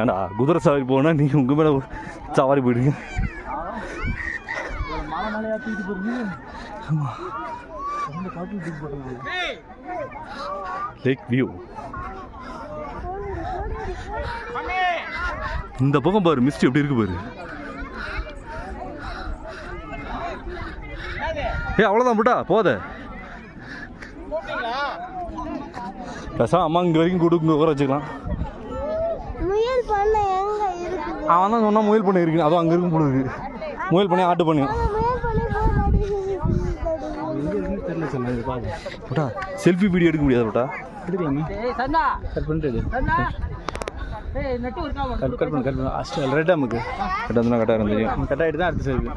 ஏண்டா குதிரை சவாரி போனால் நீங்கள் உங்கள் மேலே சவாரி போயிடுங்க. லேக் வியூ இந்த பக்கம் பாரு, மிஸ்ட் எப்படி இருக்கு பாரு. அவ்வளோதான் போட்டா போத பேசாம அம்மா இங்கே வரைக்கும் கொடுங்க ஊற வச்சுக்கலாம். அவன் தான் சொன்னா முயல் பண்ணி இருக்கு, அதுவும் அங்கே இருக்கும் போல இருக்கு. முயல் பண்ணி ஆட்டு பண்ணியும் போட்டா செல்ஃபி வீடியோ எடுக்க முடியாது போட்டா. எடுக்கலாமே கட் பண்ணிட்டு கட் பண்ணு அஸ்ட் ரெட்டா நமக்கு கட் வந்து கட்டாக இருந்துச்சு. கட் ஆகிட்டு தான் அடுத்த செல்ஃபி.